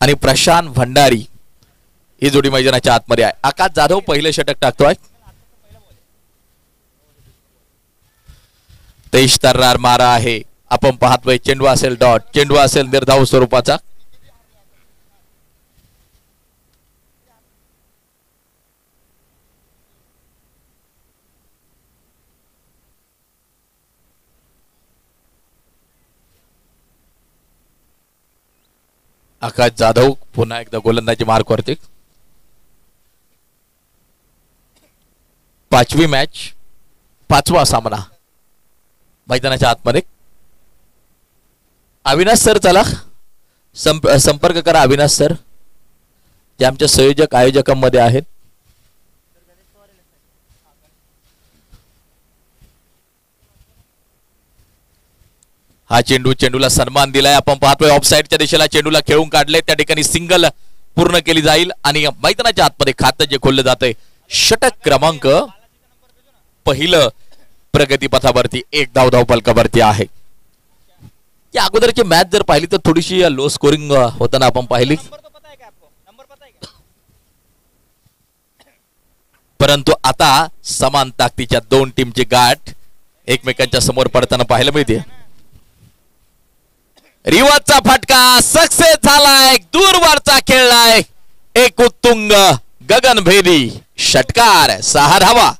आणि प्रशांत भंडारी ही जोडी मैदानाच्या आतमध्ये आहे. आकाश जाधव पहिले षटक टाकतोय. 23 तरणार मारा आहे. आपण पाहतोय चेंडू असेल डॉट, चेंडू असेल निर्धाव स्वरूपाचा. आकाश जाधव पुन्हा एकदा गोलंदाजी मार्क वरती. 5वी मॅच, 5वा सामना मैदानाच्या आतमध्ये. अविनाश सर चला संपर्क करा. अविनाश सर ते आमच्या संयोजक आयोजकांमध्ये आहेत. हा चेंडूला सन्मान दिलाय. आपण पाहतोय ऑफसाईडच्या दिशेला चेंडूला खेळून काढले. त्या ठिकाणी सिंगल पूर्ण केली जाईल आणि मैदानाच्या आतमध्ये खातं जे खोललं जातंय. षटक क्रमांक पहिलं प्रगतीपथावरती 1 धाव फलकावरती आहे. या अगोदरची मॅच जर पाहिली तर थोडीशी लो स्कोरिंग होताना आपण पाहिली, परंतु आता समान ताकदीच्या दोन टीमची गाठ एकमेकांच्या समोर पडताना पाहायला मिळते. रिवाजचा फटका सक्सेस झालाय. दूरवरचा खेळलाय. एक उत्तुंग गगनभेदी षटकार. 6 धावा.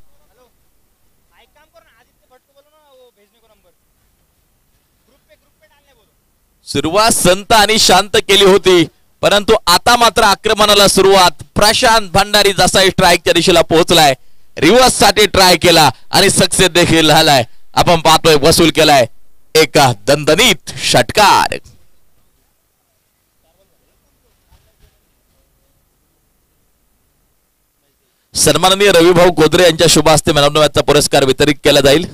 सुरुवात संत आणि शांत केली होती, परंतु आता मात्र आक्रमणाला सुरुवात. प्रशांत भंडारी जसा स्ट्राईकच्या दिशेला पोहोचलाय, रिव्हर्स साठी ट्राय केला आणि सक्सेस देखील झालाय. आपण पाहतोय वसूल केलाय एका दणदणीत षटकार. सन्माननीय रविभाऊ गोदरे यांच्या शुभ हस्ते मॅन ऑफ द मॅचचा पुरस्कार वितरित केला जाईल.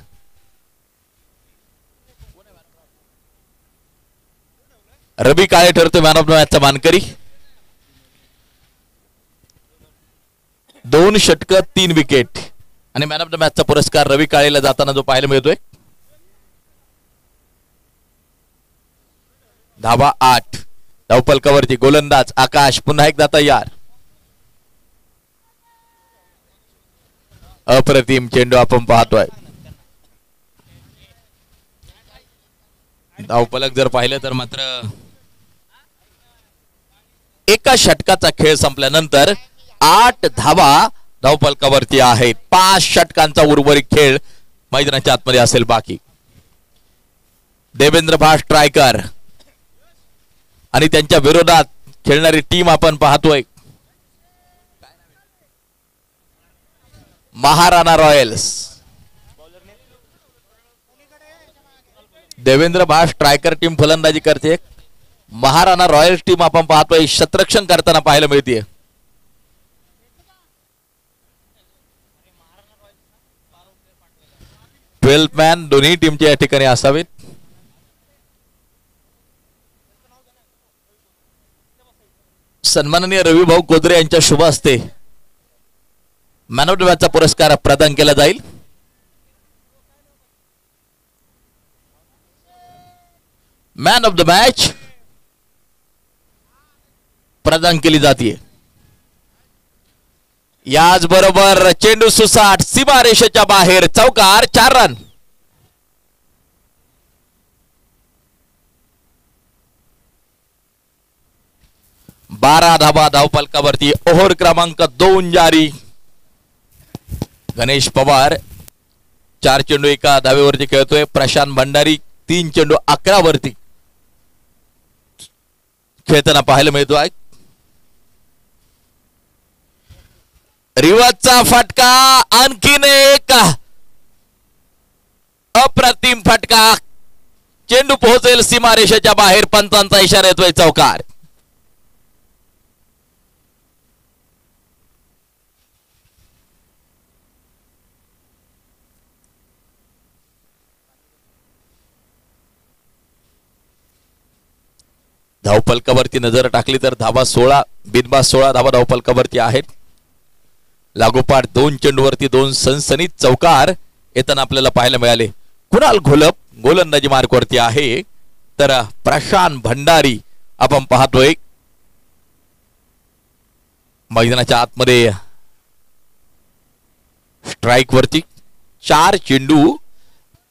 रवी काळे ठरतो मॅन ऑफ द मॅचचा मानकरी. 2 षटक 3 विकेट आणि मॅन ऑफ द मॅचचा पुरस्कार रवी काळेला जाताना जो पाहायला मिळतोय. धावा 8. धावफलकावरती गोलंदाज आकाश पुन्हा एकदा तयार. अप्रतिम चेंडू आपण पाहतोय. धावफलक जर पाहिलं तर मात्र एका षटकाचा खेळ संपल्यानंतर 8 धावा धावफलकावरती आहेत. 5 षटकांचा उर्वरित खेळ मैदानाच्या आतमध्ये असेल बाकी. देवेंद्र भाट स्ट्रायकर आणि त्यांच्या विरोधात खेळणारी टीम आपण पाहतोय महाराणा रॉयल्स. देवेंद्र भाट स्ट्रायकर टीम फलंदाजी करते. महाराणा रॉयल्स टीम आपण पाहतोय शतरक्षण करताना पाहायला मिळते. ट्वेल्थ मॅन दोन्ही टीमचे या ठिकाणी असावेत. सन्माननीय रविभाऊ गोदरे यांच्या शुभ हस्ते मॅन ऑफ द मॅचचा पुरस्कार प्रदान केला जाईल. मॅन ऑफ द मॅच प्रदान केली जाते. याचबरोबर चेंडू सुसाट सीमारेषेच्या बाहेर. चौकार. 4 रन. बारा धावा धावफलकावरती. ओव्हर क्रमांक 2 जारी. गणेश पवार 4 चेंडू एका धावेवरती खेळतोय. प्रशांत भंडारी 3 चेंडू 11 वरती खेळताना पाहायला मिळतोय. रिवाजचा फटका. आणखीन एक अप्रतिम फटका. चेंडू पोहोचेल सीमारेषेच्या बाहेर. पंचांचा इशारा येतोय. चौकार. धावफलकावरती नजर टाकली तर धावा 16 बिनबाद 16 धावा धावफलकावरती आहेत. लागोपाठ 2 चेंडूवरती 2 सनसनीत चौकार येताना आपल्याला पाहायला मिळाले. कुणाल घोलप गोलंदाजी मार्कवरती आहे तर प्रशांत भंडारी आपण पाहतोय मैदानाच्या आतमध्ये स्ट्राइक वरती 4 चेंडू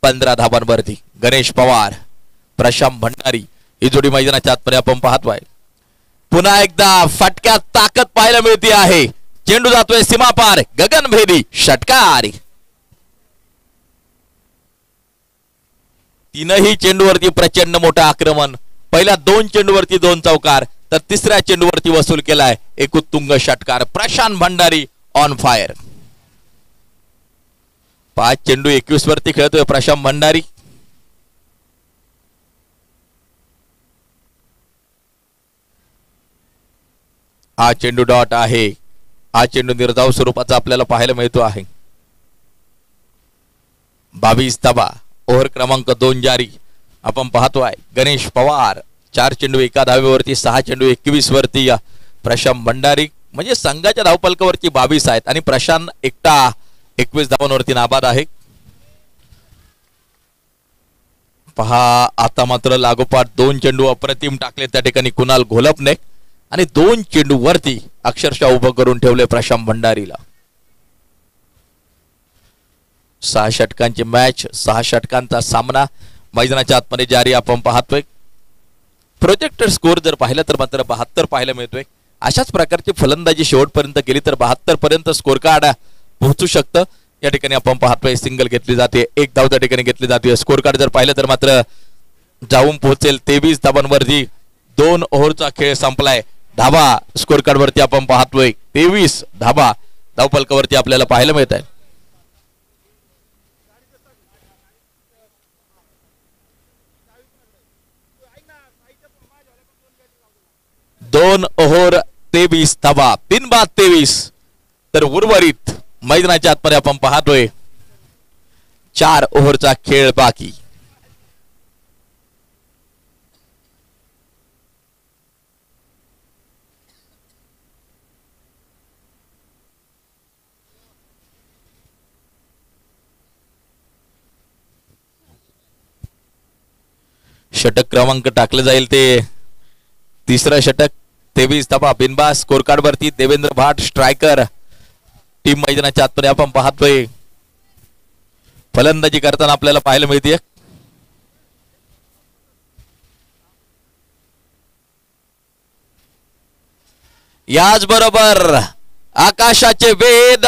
15 धावांवरती गणेश पवार प्रशांत भंडारी ही जोडी मैदानाच्या आतमध्ये आपण पाहतोय. पुन्हा एकदा फटक्यात ताकद पाहायला मिळते आहे. चेंडू जातोय सीमापार गगनभेदी षटकार. तीनही चेंडूवरती प्रचंड मोठं आक्रमण. पहिल्या 2 चेंडूवरती 2 चौकार तर तिसऱ्या चेंडूवरती वसूल केलाय एक उत्तुंग षटकार. प्रशांत भंडारी ऑन फायर. 5 चेंडू 21 वरती खेळतोय प्रशांत भंडारी. हा चेंडू डॉट आहे. हा चेंडू निर्धाव स्वरूपाचा आपल्याला पाहायला मिळतो आहे. 22 धावा. ओव्हर क्रमांक 2 जारी आपण पाहतोय. गणेश पवार 4 चेंडू 1 धावेवरती 6 चेंडू 21 वरती प्रशांत भंडारी. म्हणजे संघाच्या धावपलकावरती 22 आहेत आणि प्रशांत एकटा 21 धावांवरती नाबाद आहे. पहा आता मात्र लागोपाठ 2 चेंडू अप्रतिम टाकले त्या ठिकाणी कुणाल घोलपने आणि 2 चेंडू वरती अक्षरशः उभं करून ठेवले प्रशांत भंडारीला. 6 षटकांची मॅच 6 षटकांचा सामना मैदानाच्या आतमध्ये जारी आपण पाहतोय. प्रोजेक्टेड स्कोर जर पाहिलं तर मात्र 72 पाहायला मिळतोय. अशाच प्रकारची फलंदाजी शेवटपर्यंत केली तर 72 पर्यंत स्कोर कार्ड पोहोचू शकतं. या ठिकाणी आपण पाहतोय सिंगल घेतली जाते. 1 धाव त्या ठिकाणी घेतली जाते. स्कोर कार्ड जर पाहिलं तर मात्र जाऊन पोहोचेल 23 धावांवरती. 2 ओव्हरचा खेळ संपलाय. धावा स्कोर कार्ड वरती आपण पाहतोय 23 धावा धावपलकावरती आपल्याला पाहायला मिळत आहे. 2 ओव्हर 23 धावा. बिनबाद 23. तर उर्वरित मैदानाच्या आतमध्ये आपण पाहतोय 4 ओव्हरचा खेळ बाकी. षटक क्रमांक टाकले जाईल ते 3रं षटक. 23 धावा बिनबाद. स्कोर कार्ड वरती देवेंद्र भाट स्ट्रायकर. टीम मैदानाच्या आतमध्ये आपण पाहतोय फलंदाजी करताना आपल्याला पाहायला मिळते. याच बरोबर आकाशाचे वेद.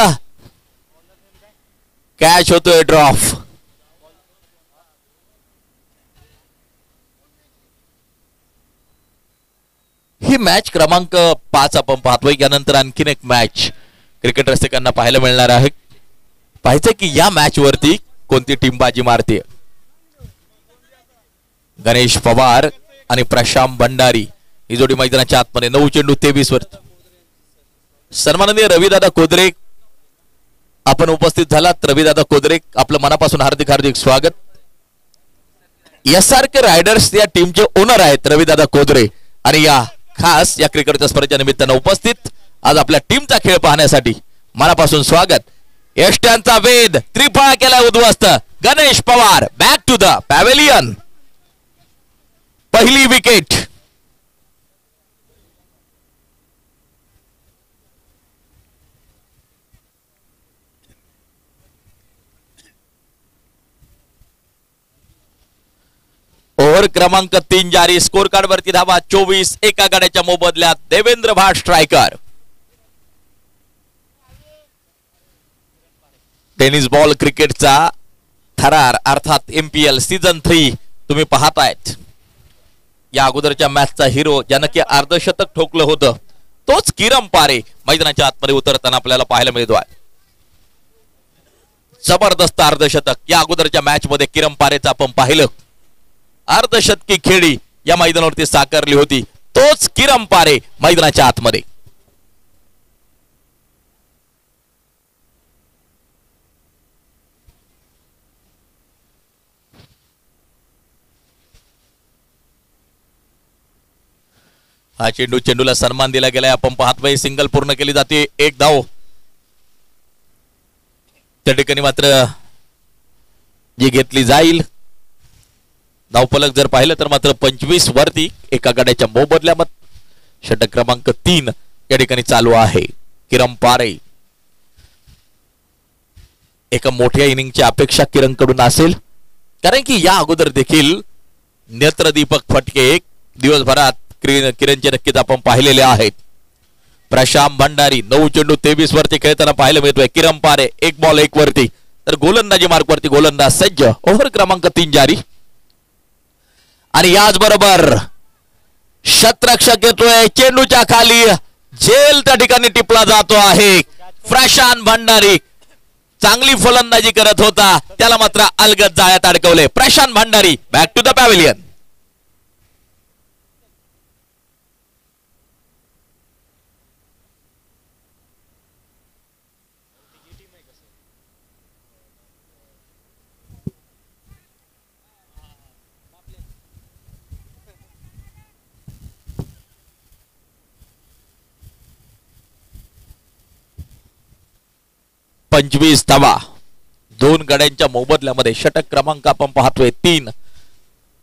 कॅच होतोय ड्रॉप. ही मॅच क्रमांक 5 आपण पाहतोय. यानंतर आणखीन एक मॅच क्रिकेट रसिकांना पाहायला मिळणार आहे. पाहायचंय की या मॅच वरती कोणती टीम बाजी मारते. गणेश पवार आणि प्रशांत भंडारी ही जोडी मैदानाच्या आतमध्ये 9 चेंडू 23 वरती. सन्माननीय रविदादा कोदरे आपण उपस्थित झालात. रविदादा कोदरे आपलं मनापासून हार्दिक हार्दिक स्वागत. SRK रायडर्स या टीमचे ओनर आहेत रविदादा कोदरे आणि या खास या क्रिकेटच्या स्पर्धेच्या निमित्तानं उपस्थित आज आपल्या टीमचा खेळ पाहण्यासाठी मनापासून स्वागत. यष्ट्यांचा वेध त्रिफळा केला उद्ध्वस्त. Ganesh Pawar back to the pavilion. पहिली विकेट. ओव्हर क्रमांक 3 जारी. स्कोर कार्ड वरती धावा 24. एका गाड्याच्या मोबदल्यात देवेंद्र भाट स्ट्रायकर. टेनिस बॉल क्रिकेटचा थरार अर्थात MPL सीझन 3 तुम्ही पाहतायत. या अगोदरच्या मॅचचा हिरो ज्यानं की अर्धशतक ठोकलं होतं तोच किरम पारे मैदानाच्या आतमध्ये उतरताना आपल्याला पाहायला मिळतोय. जबरदस्त अर्धशतक या अगोदरच्या मॅच मध्ये किरम पारेचं आपण पाहिलं. अर्धशतकी खेळी या मैदानावरती साकारली होती. तोच किरम पारे मैदानाच्या आतमध्ये. हा चेंडूला सन्मान दिला गेलाय आपण पाहतोय. सिंगल पूर्ण केली जाते. 1 धाव त्या ठिकाणी मात्र जी घेतली जाईल. धावफलक जर पाहिलं तर मात्र 25 वरती एका गाड्याच्या मोबदल्यात षटक क्रमांक 3 या ठिकाणी चालू आहे. किरण पारे. एका मोठ्या इनिंगची अपेक्षा किरणकडून असेल, कारण की या अगोदर देखील नेत्रदीपक फटके दिवसभरात किरणचे नक्कीच आपण पाहिलेले आहेत. प्रशांत भंडारी 9 चेंडू 23 वरती खेळताना पाहायला मिळतोय. किरण पारे 1 बॉल 1 वरती, तर गोलंदाजी मार्क वरती गोलंदाज सज्ज. ओव्हर क्रमांक 3 जारी. आणि याचबरोबर शतरक्षक येतोय चेंडूच्या खाली, झेल त्या ठिकाणी टिपला जातो आहे. प्रशांत भंडारी चांगली फलंदाजी करत होता, त्याला मात्र अलगद जाळ्यात अडकवले. Prashant Bhandari back to the pavilion. पंचवीस धावा 2 गड्यांच्या मोबदल्यामध्ये. षटक क्रमांक आपण पाहतोय 3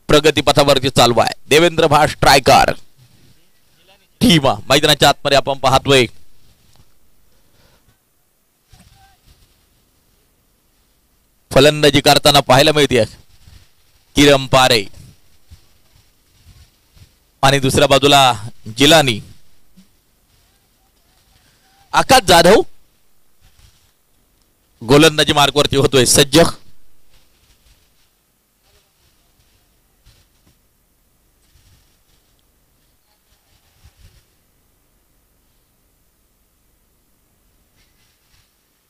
प्रगतीपथावरती चालू आहे. देवेंद्र भाट स्ट्रायकर. टीम मैदानाच्या आतमध्ये आपण पाहतोय फलंदाजी करताना पाहायला मिळते किरण पारे, आणि दुसऱ्या बाजूला जिलानी. आकाश जाधव गोलंदाजी मार्कवरती होतोय सज्ज.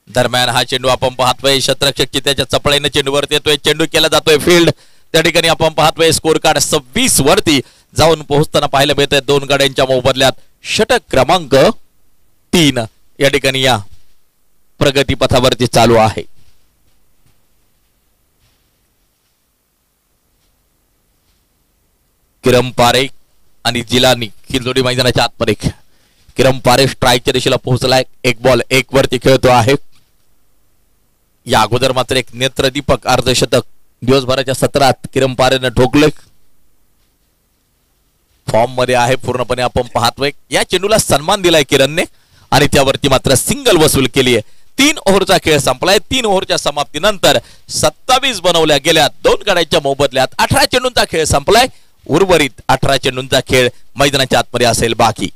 दरम्यान हा चेंडू आपण पाहतोय शतरक्षक त्याच्या चपळीने चेंडूवरती येतोय. चेंडू केला जातोय फील्ड. त्या ठिकाणी आपण पाहतोय स्कोर कार्ड 26 वरती जाऊन पोहोचताना पाहायला मिळतंय 2 गड्यांच्या मोबदल्यात. षटक क्रमांक 3 या ठिकाणी या प्रगती पथावरती चालू आहे. किरण पारे आणि जिलानी ही जोडी मैदानाच्या आतमध्ये. किरण पारे स्ट्राईकच्या दिशेला पोहोचलाय. 1 बॉल 1 वरती खेळतो आहे. या अगोदर मात्र एक नेत्रदीपक अर्धशतक दिवसभराच्या सत्रात किरण पारेने ठोकले. फॉर्म मध्ये आहे पूर्णपणे आपण पाहतोय. या चेंडूला सन्मान दिलाय किरणने आणि त्यावरती मात्र सिंगल वसूल केली आहे. 3 ओव्हरचा खेळ संपलाय. 3 ओव्हरच्या समाप्तीनंतर 27 बनवल्या गेल्या 2 गड्यांच्या मोबदल्यात 18 चेंडूंचा खेळ संपलाय. उर्वरित 18 चेंडूंचा खेळ मैदानाच्या आतमध्ये असेल बाकी.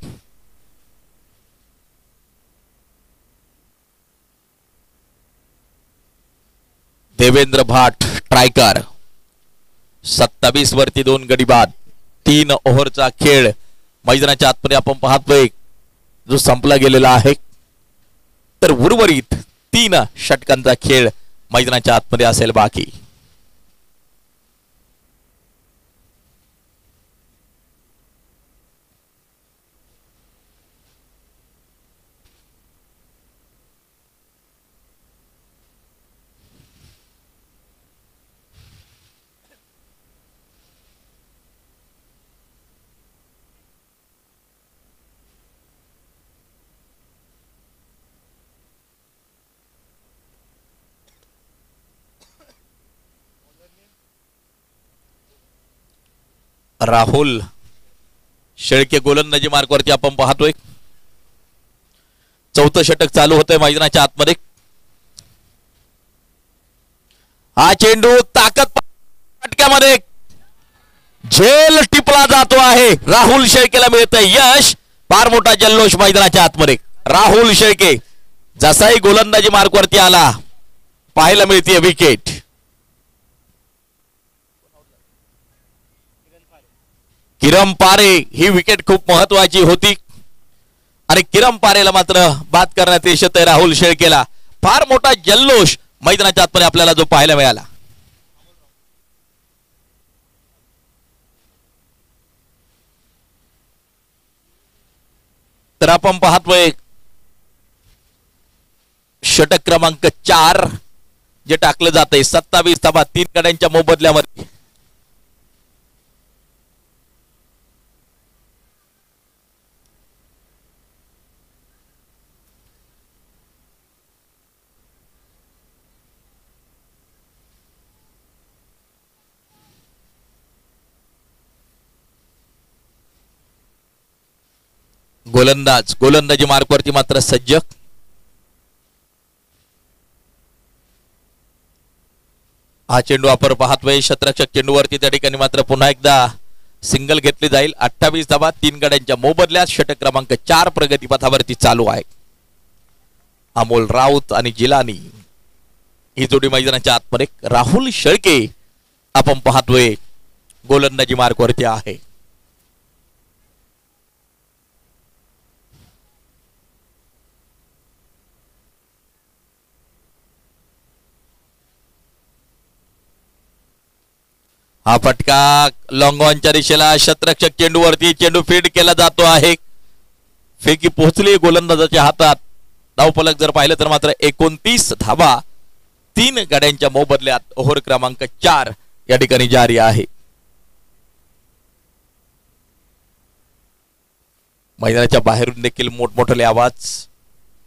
देवेंद्र भाट स्ट्रायकर 27 वरती 2 गडी बाद. 3 ओव्हरचा खेळ मैदानाच्या आतमध्ये आपण पाहतोय जो संपला गेलेला आहे. तर उर्वरित 3 षटकांचा खेळ मैदानाच्या आतमध्ये असेल बाकी. राहुल शेळके गोलंदाजी मार्कवरती आपण पाहतोय. 4थं षटक चालू होतंय मैदानाच्या आतमध्ये. हा चेंडू ताकद फटक्यामध्ये झेल टिपला जातो आहे. राहुल शेळकेला मिळतंय यश. फार मोठा जल्लोष मैदानाच्या आतमध्ये. राहुल शेळके जसाही गोलंदाजी मार्कवरती आला पाहायला मिळते विकेट. किरण पारे ही विकेट खूप महत्वाची होती आणि किरण पारेला मात्र बाद करण्यात यश येतंय राहुल शेळकेला. फार मोठा जल्लोष मैदानाच्या आतमध्ये आपल्याला जो पाहायला मिळाला. तर आपण पाहतोय षटक क्रमांक 4 जे टाकलं जातंय. 27 धावा 3 गड्यांच्या मोबदल्यामध्ये. गोलंदाज गोलंदाजी मार्कवरती मात्र सज्ज. हा चेंडू आपण पाहतोय शतरक्षक चेंडूवरती त्या ठिकाणी मात्र पुन्हा एकदा सिंगल घेतली जाईल. 28 धावा 3 गड्यांच्या मोबदल्यात. षटक क्रमांक 4 प्रगतीपथावरती चालू आहे. अमोल राऊत आणि जिलानी ही जोडी मैदानाच्या आतमध्ये. राहुल शेळके आपण पाहतोय गोलंदाजी मार्कवरती आहे. हा फटका लॉंग ऑनच्या दिशेला. शतरक्षक चेंडूवरती. चेंडू फीड केला जातो आहे. फेकी पोहोचली गोलंदाजाच्या हातात. धावफलक जर पाहिलं तर मात्र 29 धावा 3 गाड्यांच्या मोबदल्यात. ओव्हर क्रमांक 4 या ठिकाणी जारी आहे. मैदानाच्या बाहेरून देखील मोठमोठे आवाज,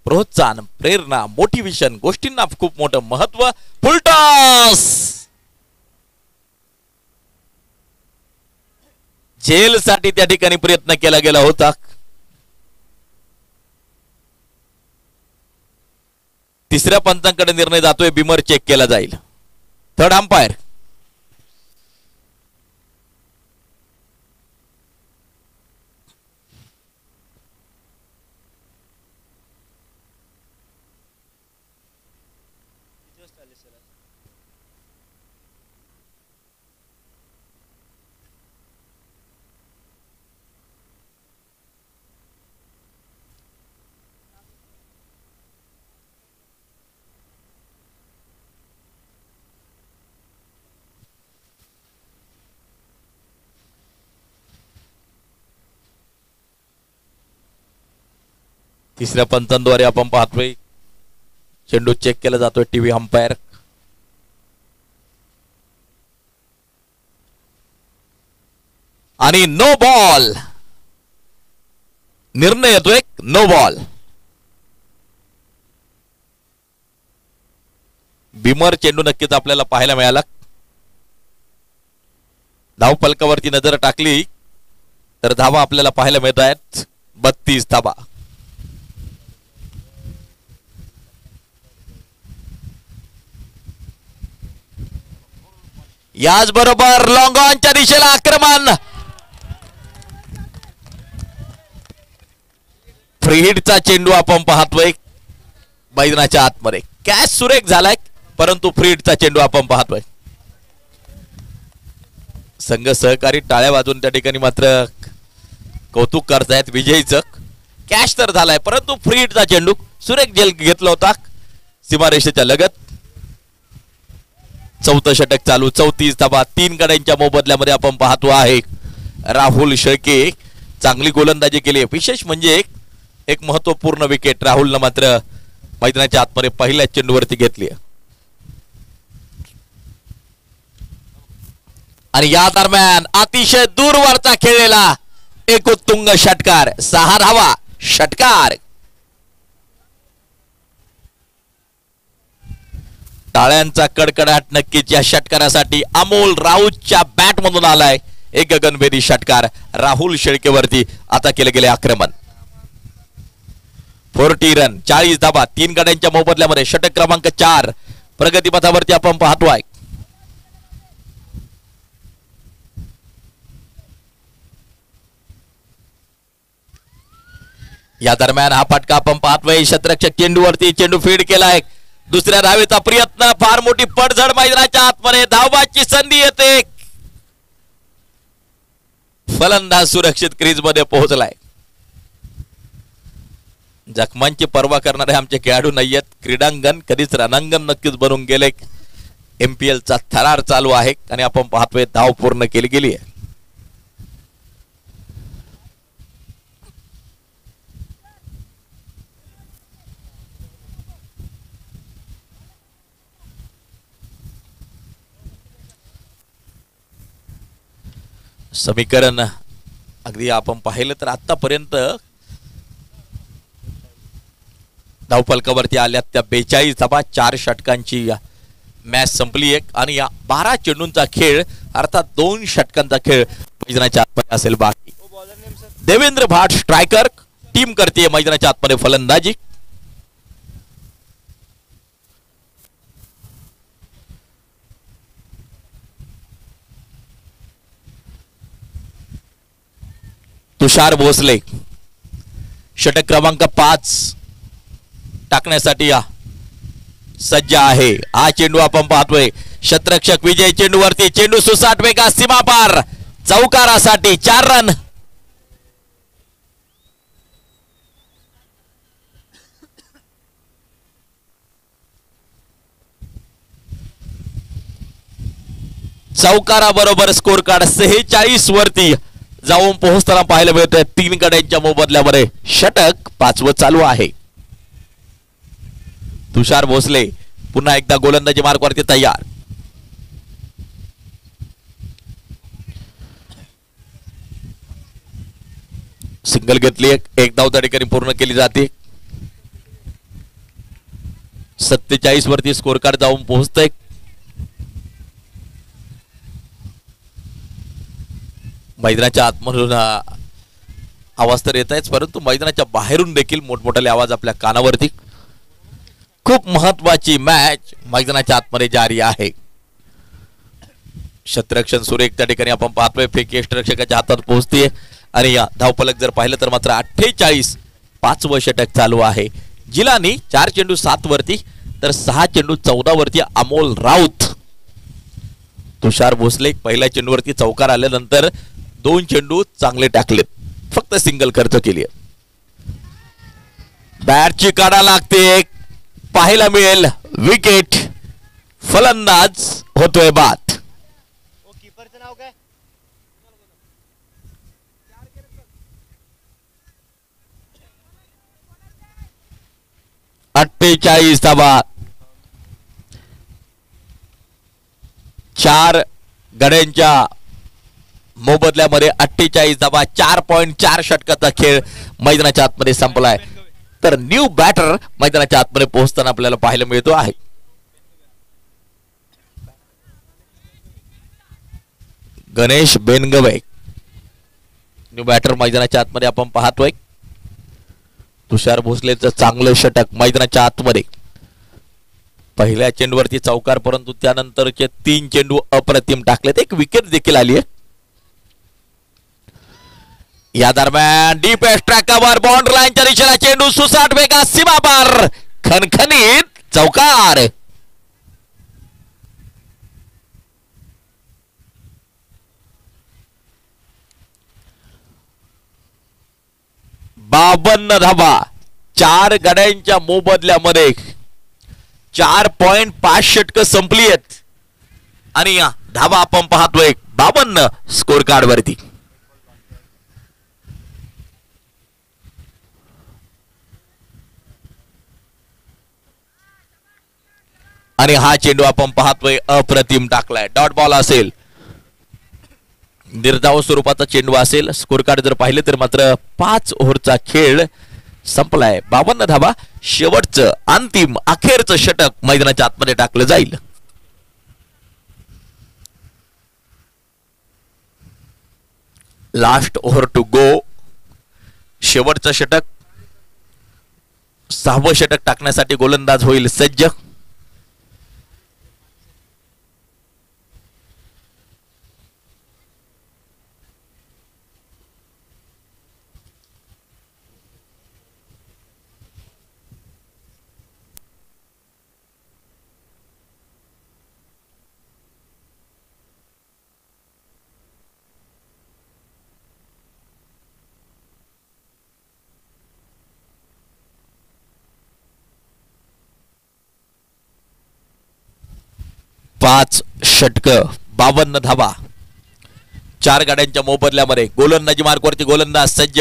प्रोत्साहन, प्रेरणा, मोटिवेशन, गोष्टींना खूप मोठं महत्व. फुलटॉस झेल साठी त्या ठिकाणी प्रयत्न केला गेला होता. तिसऱ्या पंचांकडे निर्णय जातोय. बिमर चेक केला जाईल. Third umpire. तिसऱ्या पंचांद्वारे आपण पाहतोय चेंडू चेक केला जातोय. TV umpire. आणि नो बॉल. निर्णय येतोय नो बॉल. बिमर चेंडू नक्कीच आपल्याला पाहायला मिळाला. धाव फलकावरती नजर टाकली तर धावा आपल्याला पाहायला मिळत आहेत. 32 धावा. याचबरोबर लॉंग ऑनच्या दिशेला आक्रमण. फ्रीहिटचा चेंडू आपण पाहतोय मैदानाच्या आतमध्ये. कॅच सुरेख झालाय परंतु फ्रीहिटचा चेंडू आपण पाहतोय. संघ सहकारी टाळ्या वाजून त्या ठिकाणी मात्र कौतुक करतायत विजयीचं. कॅच तर झालाय परंतु फ्रीहिटचा चेंडू सुरेख झेल घेतला होता सीमारेषेच्या लगत. चौथं षटक चालू. 34 धावा 3 गड्यांच्या मोबदल्यामध्ये आपण पाहतो आहे. राहुल शेळके चांगली गोलंदाजी केली. विशेष म्हणजे एक महत्वपूर्ण विकेट राहुलनं मात्र मैदानाच्या आतमध्ये पहिल्या चेंडूवरती घेतली. आणि या दरम्यान अतिशय दूरवरचा खेळलेला एक उत्तुंग षटकार. 6 धावा. षटकार. टाळ्यांचा कडकडाट नक्कीच या षटकारासाठी अमोल राऊतच्या बॅट मधून आलाय. एक गगनभेदी षटकार राहुल शेळकेवरती. आता केले गेले आक्रमण. 40 रन 40 धावा 3 गड्यांच्या मोबदल्यामध्ये. षटक क्रमांक 4 प्रगतीपथावरती आपण पाहतोय. या दरम्यान हा फटका आपण पाहतोय शतरक्षक चेंडूवरती. चेंडू फीड केलाय. दुसऱ्या धावेचा प्रयत्न. फार मोठी पडझड मैदानाच्या आतमध्ये. धावबाची संधी येते. फलंदाज सुरक्षित क्रीज मध्ये पोहोचलाय. जखमांची पर्वा करणारे आमचे खेळाडू नाहीयेत. क्रीडांगण कधीच रणांगण नक्कीच बनून गेले. MPL चा थरार चालू आहे आणि आपण पाहतोय धाव पूर्ण केली गेली आहे. समीकरण अगदी आपण पाहिलं तर आतापर्यंत धावफलकावरती आल्या त्या 42 धावा 4 षटकांची मॅच संपली. एक आणि या 12 चेंडूंचा खेळ अर्थात 2 षटकांचा खेळ मैदानाच्या आतमध्ये असेल बाकी. देवेंद्र भाट स्ट्रायकर. टीम करते मैदानाच्या आतमध्ये फलंदाजी. तुषार भोसले षटक क्रमांक 5 टाकण्यासाठी सज्ज आहे. हा चेंडू आपण पाहतोय. शतरक्षक विजय चेंडूवरती. चेंडू सुसाट वेगा सीमा पार चौकारासाठी 4 रन. चौकारा बरोबर स्कोर कार्ड 46 वरती जाऊन पोहोचताना पाहायला मिळतंय. 3 गड्यांच्या मोबदल्यामध्ये षटक 5वं चालू आहे. तुषार भोसले पुन्हा एकदा गोलंदाजी मार्कवरती तयार. सिंगल घेतली. एक धाव त्या ठिकाणी पूर्ण केली जाते. 47 वरती स्कोर कार्ड जाऊन पोहोचतंय. मैदानाच्या आतमधून आवाज तर येत आहेच, परंतु मैदानाच्या बाहेरून देखील मोठमोठाले आवाज आपल्या कानावरती. खूप महत्वाची मॅच मैदानाच्या आतमध्ये जारी आहे. क्षेत्ररक्षण सुरेख त्या ठिकाणी आपण पाहतोय. फेक यष्टरक्षकाच्या हातात पोहोचते आणि या धावफलक जर पाहिलं तर मात्र 48 5वं षटक चालू आहे. जिलानी 4 चेंडू 7 वरती तर 6 चेंडू 14 वरती अमोल राऊत. तुषार भोसले पहिल्या चेंडूवरती चौकार आल्यानंतर 2 चेंडू चांगले टाकलेत. फक्त सिंगल खर्च केली. बॅटची काढा लागते. पाहायला मिळेल विकेट. फलंदाज होतोय बाद. कीपरचं नाव काय? 48 धावा. 4 गड्यांच्या मोबदल्यामध्ये 48 धावा. 4.4 षटकाचा खेळ मैदानाच्या आतमध्ये संपलाय. तर न्यू बॅटर मैदानाच्या आतमध्ये पोहोचताना आपल्याला पाहायला मिळतो आहे. गणेश बेनगवे न्यू बॅटर मैदानाच्या आतमध्ये आपण पाहतोय. तुषार भोसलेचं चांगलं षटक मैदानाच्या आतमध्ये. पहिल्या चेंडूवरती चौकार, परंतु त्यानंतरचे 3 चेंडू अप्रतिम टाकलेत. एक विकेट देखील आली आहे. या दरम्यान डीप ट्रॅकवर बाउंड्री लाईनच्या दिशेला चेंडू सुसाट वेगा सीमा पार खणखणीत चौकार. बावन्न धावा. 4 गड्यांच्या मोबदल्यामध्ये 4.5 षटकं संपली आहेत आणि या धावा आपण पाहतोय 52 स्कोर कार्ड वरती. आणि हा चेंडू आपण पाहतोय अप्रतिम टाकलाय. डॉट बॉल असेल, निर्धाव स्वरूपाचा चेंडू असेल. स्कोर कार्ड जर पाहिले तर मात्र 5 ओव्हरचा खेळ संपलाय. 52 धावा. शेवटचं अंतिम अखेरचं षटक मैदानाच्या आतमध्ये टाकलं जाईल. Last over to go. शेवटचं षटक. 6वं षटक टाकण्यासाठी गोलंदाज होईल सज्ज. पाच षटक 52 धावा. 4 गाड्यांच्या मोबदल्यामध्ये गोलंदाजी मार्कवरती गोलंदाज सज्ज.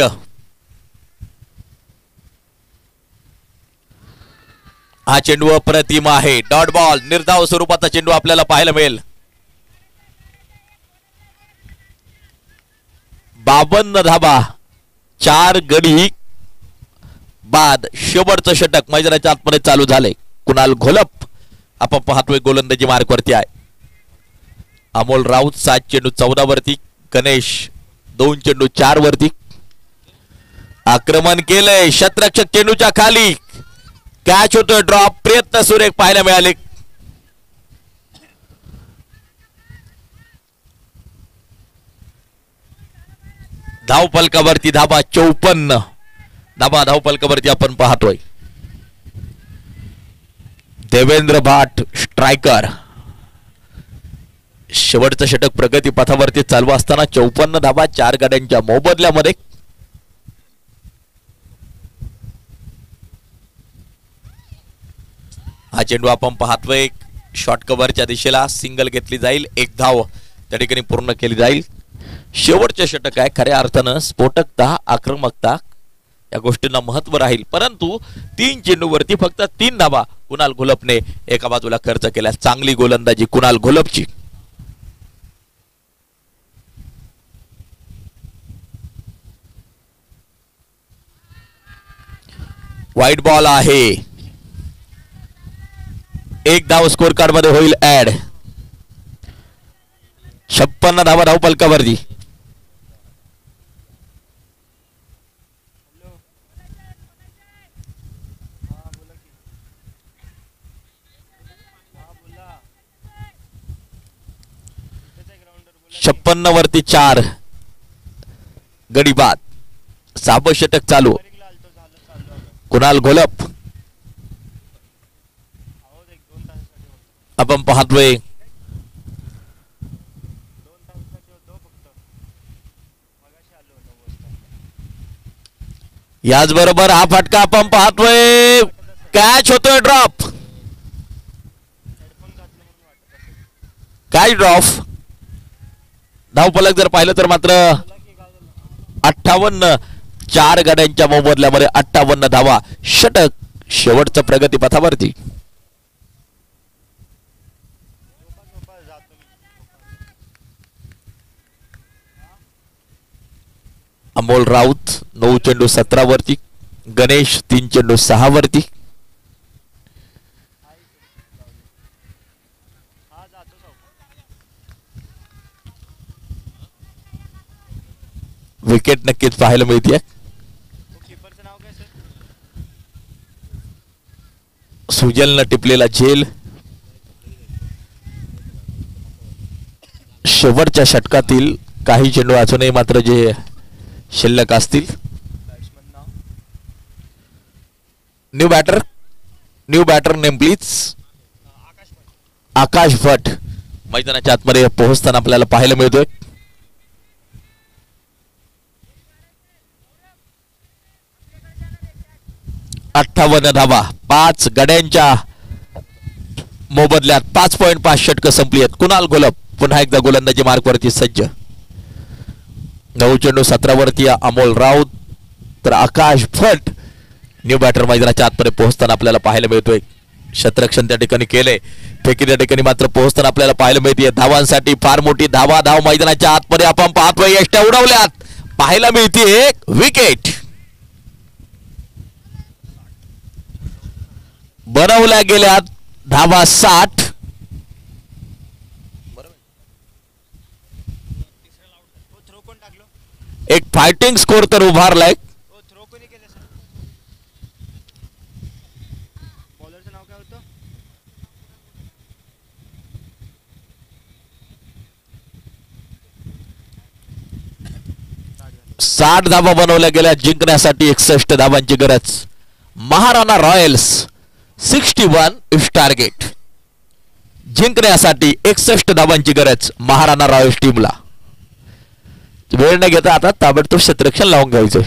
हा चेंडू अप्रतिम आहे. डॉट बॉल, निर्धाव स्वरूपाचा चेंडू आपल्याला पाहायला मिळेल. 52 धावा. 4 गडी बाद शेवटचं षटक मैदानाच्या आतमध्ये चालू झाले. कुणाल घोलप आपण पाहतोय गोलंदाजी मार्कवरती आहे. अमोल राऊत 7 चेंडू 14 वरती. गणेश 2 चेंडू 4 वरती. आक्रमण केलंय, शतरक्षक चेंडूच्या खाली, कॅच होतोय, ड्रॉप, प्रयत्न सुरेख पाहायला मिळाले. धावफलकावरती धाबा 54 धाबा धावफलकावरती आपण पाहतोय. देवेंद्र भाट स्ट्रायकर, शेवटचं षटक प्रगती पथावरती चालू असताना 54 धाबा 4 गाड्यांच्या मोबदल्यामध्ये. हा चेंडू आपण पाहतोय शॉर्ट कव्हरच्या दिशेला, सिंगल घेतली जाईल, 1 धाव त्या ठिकाणी पूर्ण केली जाईल. शेवटचे षटक आहे, खऱ्या अर्थानं स्फोटकता, आक्रमकता या गोष्टींना महत्व राहील. परंतु 3 चेंडूवरती फक्त 3 धाबा कुणाल घोलपने एका बाजूला खर्च केल्या. चांगली गोलंदाजी कुणाल घोलपची. व्हाईट बॉल आहे, 1 धाव स्कोर कार्ड मध्ये होईल ऍड. 56 धावा धावफलकावरती. छप्पन्न वरती 4 गडी बाद. 6वं षटक चालू. कुणाल घोलप आपण पाहतोय. याचबरोबर हा फटका आपण पाहतोय, कॅच होतोय, ड्रॉप, काय ड्रॉप. धावफलक जर पाहिलं तर मात्र 58 4 गाड्यांच्या मोबदल्यामध्ये 58 धावा. षटक शेवटचं प्रगती पथावरती. अमोल राऊत 9 चेंडू 17 वरती, गणेश 3 चेंडू 6 वरती. विकेट नक्कीच पाहायला मिळते. सुजलनं टिपलेला झेल. शेवटच्या षटकातील काही चेंडू अजूनही मात्र जे शिल्लक असतील. New batter name please. Akash Bhat मैदानाच्या आतमध्ये पोहोचताना आपल्याला पाहायला मिळतोय. 58 धावा 5 गड्यांच्या मोबदल्यात 5.5 षटकं संपली आहेत. कुणाल घोलप पुन्हा एकदा गोलंदाजी मार्कवरती सज्ज. 9 चेंडू 17 वरती अमोल राऊत, तर आकाश भट न्यू बॅटर मैदानाच्या आतमध्ये पोहोचताना आपल्याला पाहायला मिळतोय. शतरक्षण त्या ठिकाणी केले, फेकी त्या ठिकाणी मात्र पोहोचताना आपल्याला पाहायला मिळते. धावांसाठी फार मोठी धाव मैदानाच्या आतमध्ये आपण पाहतोय. यष्ट्या उडवल्यात, पाहायला मिळते एक विकेट. बनवल्या गेल्यात धावा 60. एक फायटिंग स्कोर तर उभारलाय. बॉलरचं नाव काय होतं? 60 धावा बनवल्या गेल्या. जिंकण्यासाठी 61 धावांची गरज. Maharana Royals 61 is target. जिंकण्यासाठी 61 धावांची गरज महाराणा रॉयल्स टीमला. वेळ न घेता आता ताबडतोब क्षेत्ररक्षण लावून घ्यायचंय.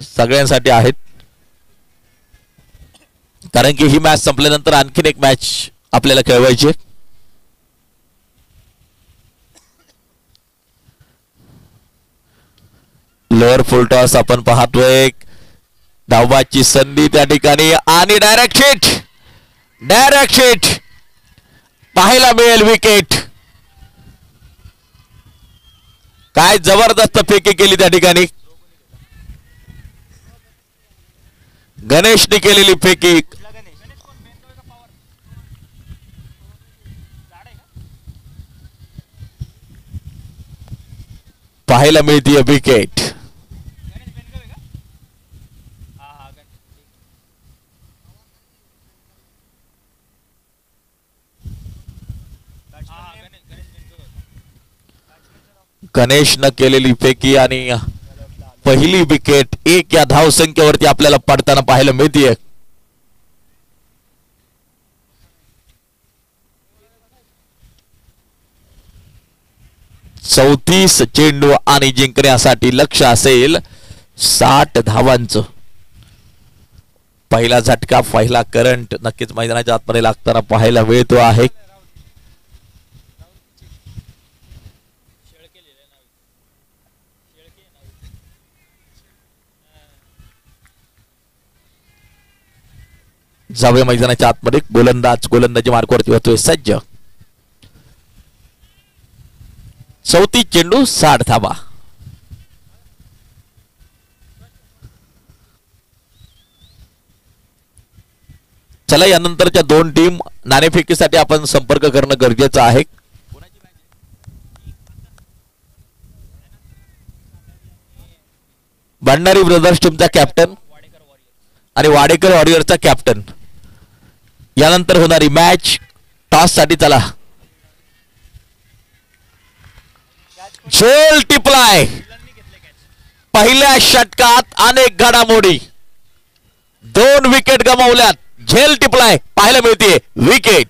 सगळ्यांसाठी आहेत, कारण की ही मॅच संपल्यानंतर आणखीन एक मॅच आपल्याला खेळवायची. लोअर फुल टॉस आपण पाहतोय, धावबाची संधी त्या ठिकाणी आणि डायरेक्ट हिट पाहायला मिळेल. विकेट, काय जबरदस्त फेकी केली त्या ठिकाणी, गणेशने केलेली फेकी. पाहायला मिळतीये विकेट. गणेशनं केलेली फेकी आणि पहिली विकेट 1 या धाव संख्येवरती आपल्याला पडताना पाहायला मिळतीये. चौतीस चेंडू आणि जिंकण्यासाठी लक्ष असेल 60 धावांचं. पहिला झटका, पहिला करंट नक्कीच मैदानाच्या आतमध्ये लागताना पाहायला मिळतो आहे. जावे मैदानाच्या आतमध्ये गोलंदाजी मार्गावरती होतोय सज्ज. 34 चेंडू 60 धावा. चला, यानंतरच्या 2 टीम नाणेफेकीसाठी आपण संपर्क करणं गरजेचं आहे. भंडारी ब्रदर्स टीमचा कॅप्टन आणि वाडेकर वॉरियरचा कॅप्टन. यानंतर होणारी मॅच टॉस साठी. चला, झेल टिपलाय. पहिल्या षटकात अनेक घडामोडी, 2 विकेट गमावल्यात. झेल टिपलाय पाहायला मिळते विकेट.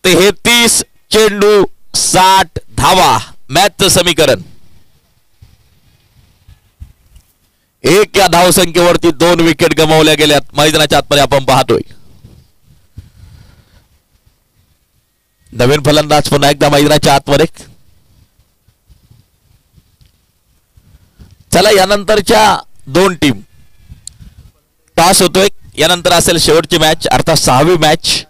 हे 30 चेंडू 60 धावा मॅचचं समीकरण. 1 या धाव संख्येवरती 2 विकेट गमावल्या गेल्यात मैदानाच्या आतमध्ये आपण पाहतोय. नवीन फलंदाज पुन्हा एकदा मैदानाच्या आतमध्ये. चला, यानंतरच्या 2 टीम टॉस होतोय. यानंतर असेल शेवटची मॅच, अर्थात 6वी मॅच.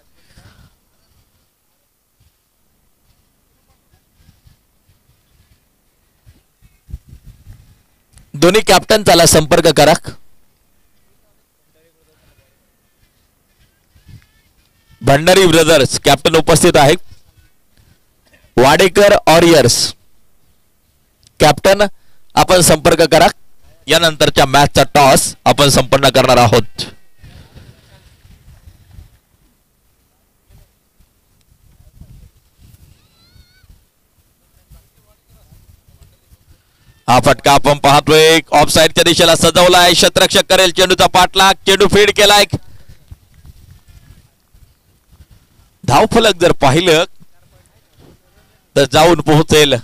दोन्ही कॅप्टन चला संपर्क करा. भंडारी ब्रदर्स कॅप्टन उपस्थित आहेत. वाडेकर वॉरियर्स कॅप्टन आपण संपर्क करा. यानंतरच्या मॅचचा टॉस आपण संपन्न करणार आहोत. हा फटका आपण पाहतोय ऑफ साइडच्या दिशेला सजवलाय. क्षेत्ररक्षक करेल चेंडूचा पाठलाग. चेंडू फीड केलाय. धावफलक जर पाहिलं तर जाऊन पोहोचेल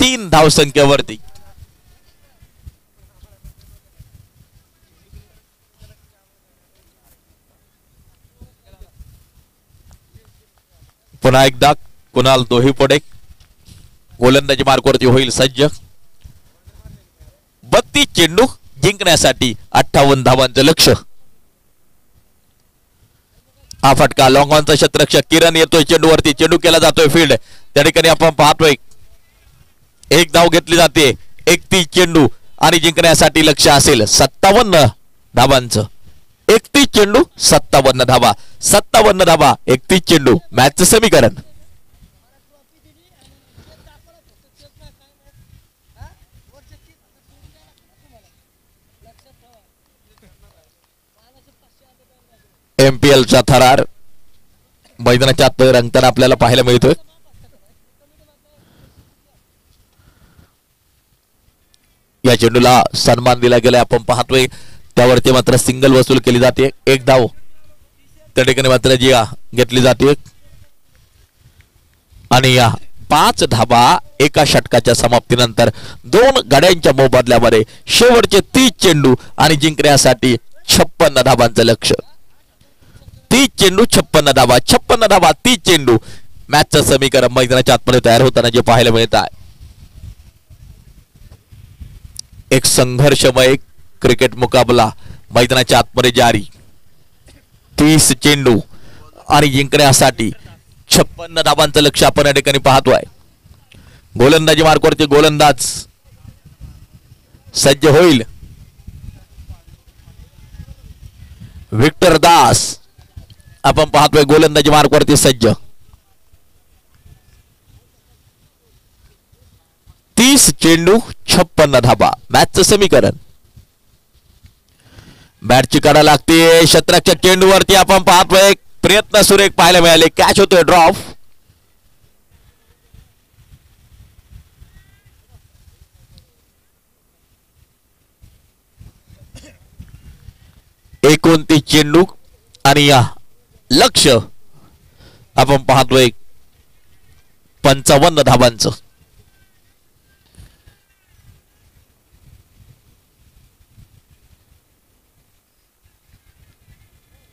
3 धाव संख्येवरती. पुन्हा एकदा कुणाल दोहीपडे गोलंदाजी मार्गावरती होईल सज्ज. 32 चेंडू जिंकण्यासाठी 58 धावांचं लक्ष. हा फटका लॉंग ऑनचा क्षेत्ररक्षक किरण येतोय चेंडूवरती. चेंडू केला जातोय फील्ड. त्या ठिकाणी आपण पाहतोय 1 धाव घेतली जाते. 31 चेंडू आणि जिंकण्यासाठी लक्ष असेल 57 धावांचं. 31 चेंडू 57 धावा. 57 धावा 31 चेंडू मॅचचं समीकरण. MPL चा थरार मैदानाच्या आत रंगताना आपल्याला पाहायला मिळतोय. या चेंडूला सन्मान दिला गेलाय आपण पाहतोय. त्यावरती मात्र सिंगल वसूल केली जाते. एक धाव त्या ठिकाणी मात्र जी घेतली जाते आणि या 5 धाबा एका षटकाच्या समाप्तीनंतर 2 गड्यांच्या मोबदल्यामध्ये शेवटचे 30 चेंडू आणि जिंकण्यासाठी 56 धाबांचं लक्ष. 30 चेंडू 56 धाबा, 56 धाबा 30 चेंडू. मॅचचं समीकरण मैदानाच्या आतमध्ये तयार होताना जे पाहायला मिळत आहे एक संघर्षमय क्रिकेट मुकाबला मैदानाच्या आतमध्ये जारी. 30 चेंडू आणि जिंकण्यासाठी 56 धाबांचं लक्ष आपण या ठिकाणी पाहतोय. गोलंदाजी मार्कवरती गोलंदाज सज्ज होईल. विक्टर दास आपण पाहतोय गोलंदाजी मार्कवरती सज्ज. 30 चेंडू 56 धाबा मॅचचं समीकरण. बॅटची काढा लागते शतरक्षक चेंडूवरती आपण पाहतोय एक प्रयत्न सुरेख पाहायला मिळाले. कॅच होतोय ड्रॉप. एकोणतीस चेंडू आणि या लक्ष आपण पाहतोय 55 धाबांचं.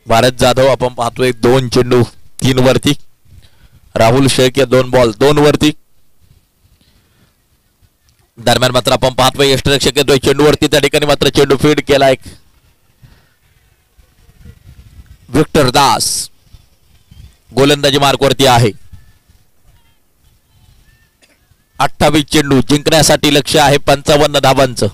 भारत जाधव आपण पाहतोय 2 चेंडू 3 वरती. राहुल शेख या 2 बॉल 2 वरती. दरम्यान मात्र आपण पाहतोय यष्टरक्षक येतोय चेंडूवरती. त्या ठिकाणी मात्र चेंडू फीड केला एक विक्टर दास गोलंदाजी मार्कवरती आहे. 28 चेंडू जिंकण्यासाठी लक्ष आहे 55 धाबांचं.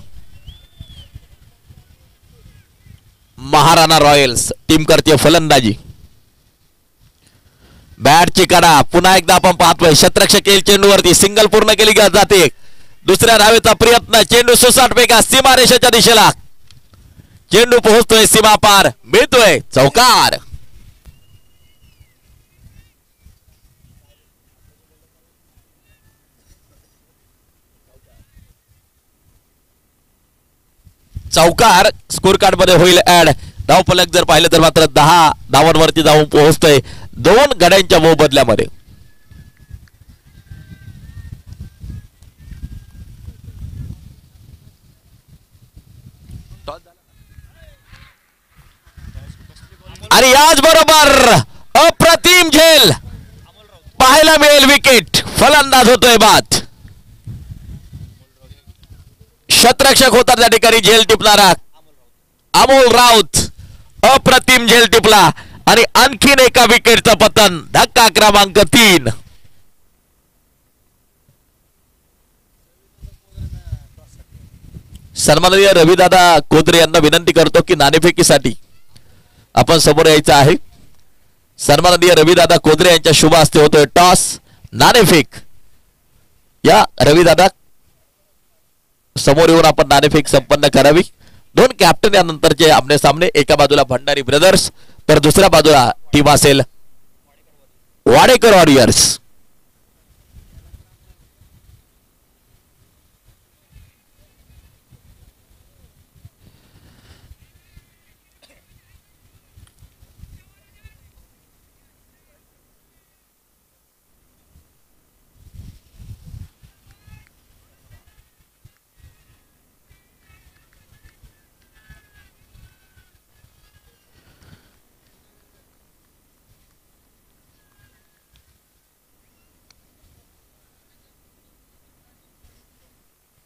महाराणा रॉयल्स टीम करते फलंदाजी. बॅटची कडा पुन्हा एकदा आपण पाहतोय शतरक्षक येईल चेंडूवरती. सिंगल पूर्ण केली जाते. दुसऱ्या धावेचा प्रयत्न. चेंडू सुसाट वेगा सीमारेषेच्या दिशेला. चेंडू पोहोचतोय सीमा पार. मिळतोय चौकार. चौकार स्कोर कार्ड मध्ये होईल ऍड. धावफलक जर पाहिलं तर मात्र 10 धावांवरती जाऊन पोहोचतोय 2 गड्यांच्या मोबदल्यामध्ये. आणि याच बरोबर अप्रतिम झेल पाहायला मिळेल. विकेट फलंदाज होतोय बाद. शतरक्षक होता त्या ठिकाणी झेल टिपणारा अमोल राऊत. अप्रतिम झेल टिपला आणि आणखीन एका विकेटचं पतन. धक्का क्रमांक 3. सन्माननीय रविदादा कोदरे यांना विनंती करतो की नाणेफेकीसाठी आपण समोर यायचं आहे. सन्माननीय रविदादा कोदरे यांच्या शुभ हस्ते होतोय टॉस. नाणेफेक या रविदादा समोर येऊन आपण नाणेफेक संपन्न करावी. 2 कॅप्टन यानंतरचे आमने सामने. एका बाजूला भंडारी ब्रदर्स तर दुसऱ्या बाजूला टीम असेल Wadekar warriors.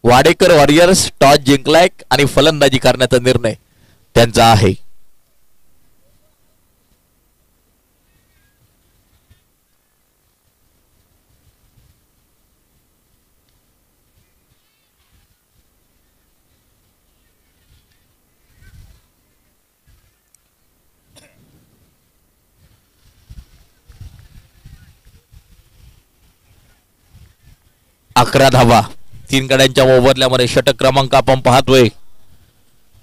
Wadekar warriors toss जिंकलाय आणि फलंदाजी करण्याचा निर्णय त्यांचा आहे. अकरा धावा 3 गड्यांच्या मोबदल्यामध्ये. षटक क्रमांक आपण पाहतोय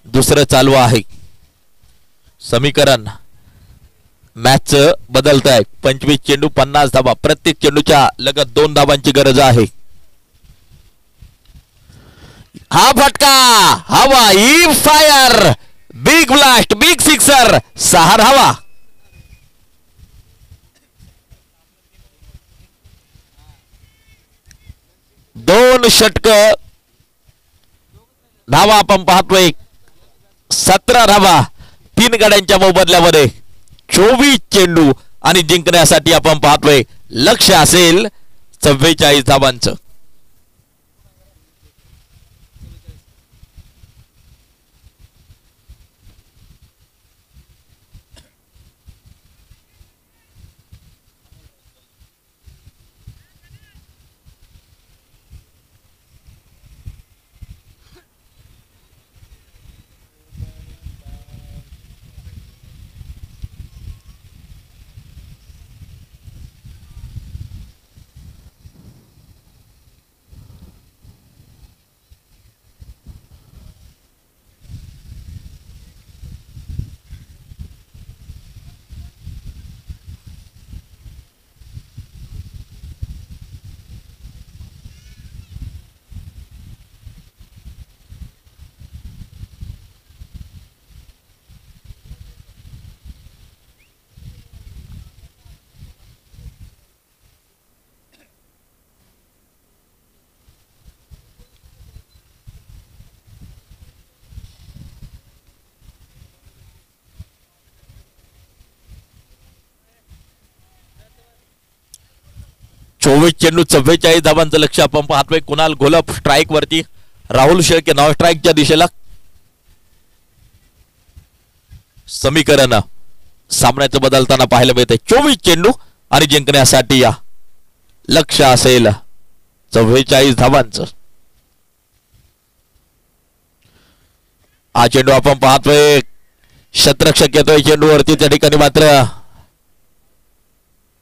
दुसरं चालू आहे. समीकरण मॅच बदलत आहे. 25 चेंडू 50 धावा. प्रत्येक चेंडूच्या लगत 2 धावांची गरज आहे. हा फटका हवाई fire big blast, big sixer, 6 धावा. दोन षटक, धावा आपण पाहतोय 17 धावा 3 गड्यांच्या मोबदल्यामध्ये. 24 चेंडू आणि जिंकण्यासाठी आपण पाहतोय लक्ष असेल 44 धावांचं. चोवीस चेंडू 44 धावांचं लक्ष आपण पाहतोय. कुणाल घोलप स्ट्राईक वरती, राहुल शेळके नॉन स्ट्राईकच्या दिशेला. समीकरण सामन्याचं बदलताना पाहायला मिळते. 24 चेंडू आणि जिंकण्यासाठी या लक्ष असेल 44 धावांचं. हा चेंडू आपण पाहतोय शतरक्षक येतोय चेंडूवरती. त्या ठिकाणी मात्र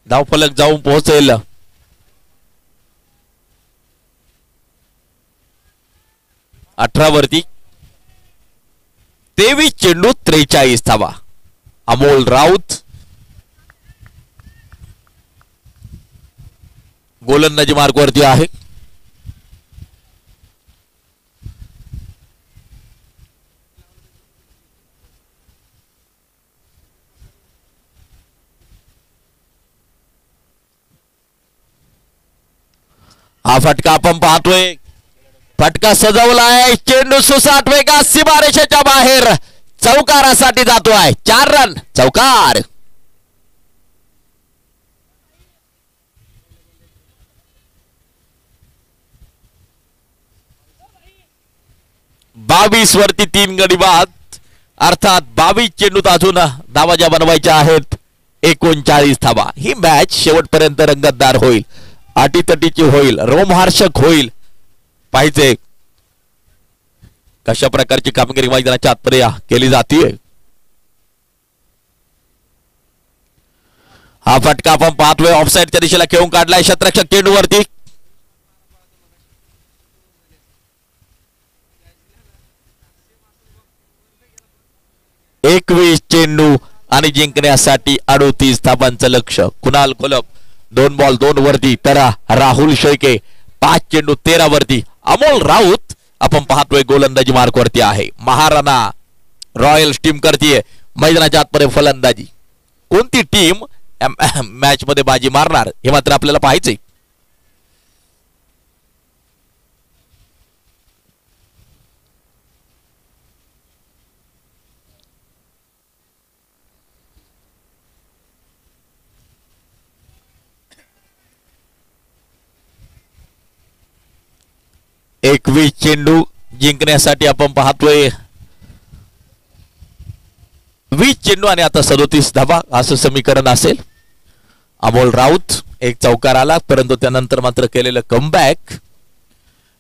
धावफलक जाऊन पोहोचेल. 18 वरती. 23 चेंडू 43 धावा. अमोल राऊत गोलंदाजी मार्गवरती आहे. हा फटका आपण पाहतोय. फटका सजवलाय. चेंडू सुसाटवे का सीमारेषेच्या बाहेर चौकारासाठी जातोय. 4 रन चौकार. बावीस वरती 3 गडी बाद, अर्थात 22 चेंडूत अजून धावा ज्या बनवायच्या आहेत. 39 धावा. ही मॅच शेवटपर्यंत रंगतदार होईल, अटीतटीची होईल, रोमहर्षक होईल. पाहिजे कशा प्रकारची कामगिरी मैदानाच्या आतमध्ये केली जाते. हा फटका आपण पाहतोय ऑफसाईडच्या दिशेला खेळून काढलाय. शतरक्षक चेंडूवरती. एकवीस चेंडू आणि जिंकण्यासाठी 38 धावांचं लक्ष. कुणाल घोलप 2 बॉल 2 वरती, तर राहुल शेळके 5 चेंडू 13 वरती. अमोल राऊत आपण पाहतोय गोलंदाजी मार्कवरती आहे. महाराणा रॉयल्स टीम करतीये मैदानाच्या आतमध्ये फलंदाजी. कोणती टीम मॅच मध्ये बाजी मारणार हे मात्र आपल्याला पाहायचंय. एकवीस चेंडू जिंकण्यासाठी आपण पाहतोय 20 चेंडू आणि आता 37 धावा असं समीकरण असेल. अमोल राऊत एक चौकार आला, परंतु त्यानंतर मात्र केलेलं कमबॅक.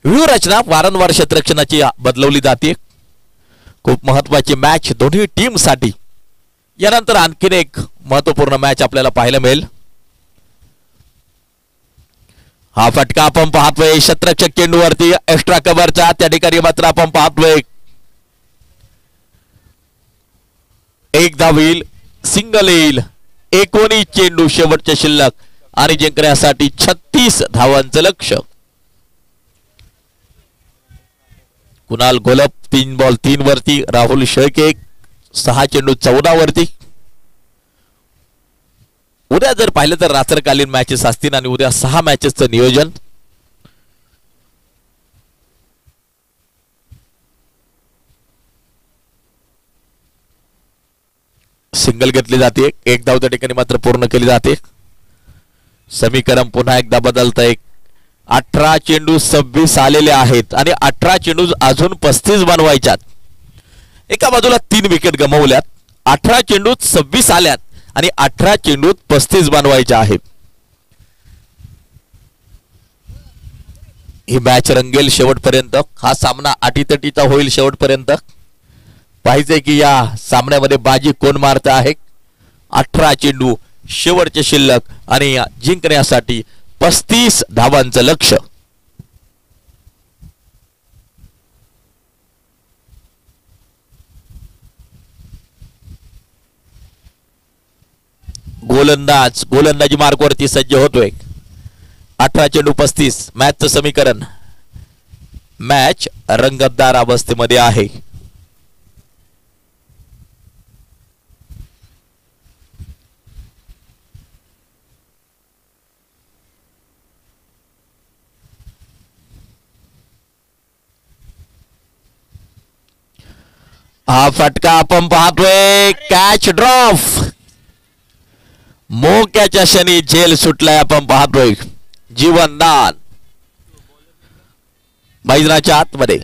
व्यूहरचना वारंवार क्षेत्ररक्षणाची बदलवली जाते. खूप महत्वाची मॅच दोन्ही टीम साठी. यानंतर आणखीन एक महत्वपूर्ण मॅच आपल्याला पाहायला मिळेल. हा फटका आपण पाहतोय शतरक्षक चेंडूवरती एक्स्ट्रा कव्हरचा. त्या ठिकाणी मात्र आपण पाहतोय एक धाव येईल, सिंगल येईल. 19 चेंडू शेवटच्या शिल्लक आणि जिंकण्यासाठी 36 धावांचं लक्ष. कुणाल घोलप 3 बॉल 3 वरती, राहुल शेळके 6 चेंडू 14 वरती. उद्या जर पाहिलं तर रात्रकालीन मॅचेस असतील आणि उद्या 6 मॅचेसचं नियोजन. सिंगल घेतली जाते, एक धाव त्या ठिकाणी मात्र पूर्ण केली जाते. समीकरण पुन्हा एकदा बदलत आहे. 18 चेंडू 26 आलेले आहेत आणि 18 चेंडू अजून 35 बनवायच्यात. एका बाजूला 3 विकेट गमावल्यात, 18 चेंडूत 26 आल्यात आणि 18 चेंडूत 35 बनवायच्या आहेत. ही मॅच रंगेल शेवटपर्यंत. हा सामना अटीतटीचा होईल शेवटपर्यंत. पाहिजे की या सामन्यामध्ये बाजी कोण मारत आहे. 18 चेंडू शेवटचे शिल्लक आणि जिंकण्यासाठी 35 धावांचं लक्ष्य. गोलंदाजी मार्कवरती सज्ज होतोय. 18 चेंडू 35. मॅचचं समीकरण. मॅच रंगतदार अवस्थेमध्ये आहे. हा फटका आपण पाहतोय. Catch drop. मोक्याच्या क्षणी झेल सुटलाय आपण पाहतोय. जीवनदान मैदानाच्या आतमध्ये.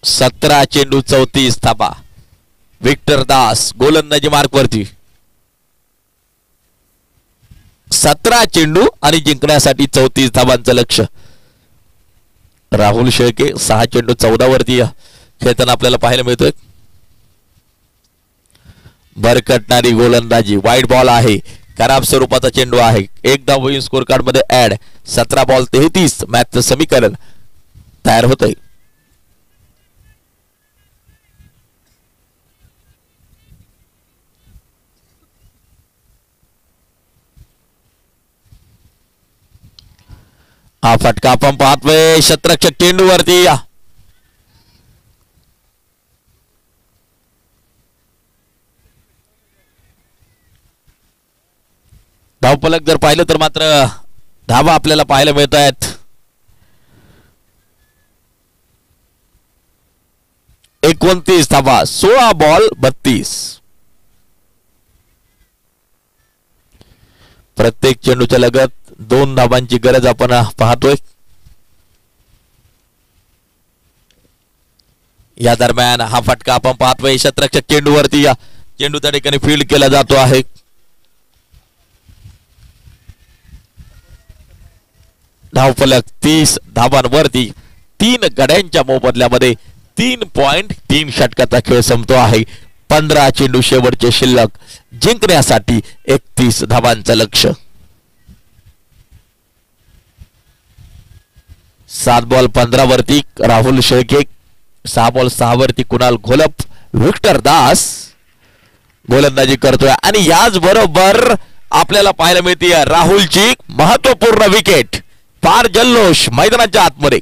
17 चेंडू 34 धावा. विक्टर दास गोलंदाजी मार्कवरती. 17 चेंडू आणि जिंकण्यासाठी 34 धावांचं लक्ष्य. राहुल शेळके 6 चेंडू 14 वरती खेळताना आपल्याला पाहायला मिळतोय. भरकटणारी गोलंदाजी. वाईट बॉल आहे. खराब स्वरूपाचा चेंडू आहे. एक धाव होईल स्कोर कार्ड मध्ये ऍड. 17 बॉल 33. मॅचचं समीकरण तयार होत आहे. हा फटका आपण पाहतोय शतरक्षक चेंडूवरती. धावफलक जर पाहिलं तर मात्र धावा आपल्याला पाहायला मिळत आहेत. 29 धावा. 16 बॉल 32. प्रत्येक चेंडूच्या लगत 2 धावांची गरज आपण पाहतोय. या दरम्यान हा फटका आपण पाहतोय शतरक्षक चेंडूवरती. या चेंडू त्या ठिकाणी फील्ड केला जातो आहे. धावफलक 30 धावांवरती. 3 गड्यांच्या मोबदल्यामध्ये 3.3 षटकाचा खेळ संपतो आहे. 15 चेंडू शेवटचे शिल्लक. जिंकण्यासाठी 31 धावांचं लक्ष्य. 7 बॉल 15 वरती राहुल शेळके. 6 बॉल 6 वरती कुणाल घोलप. विक्टर दास गोलंदाजी करतोय आणि याच बरोबर आपल्याला पाहायला मिळते राहुलची महत्वपूर्ण विकेट. फार जल्लोष मैदानाच्या आतमध्ये.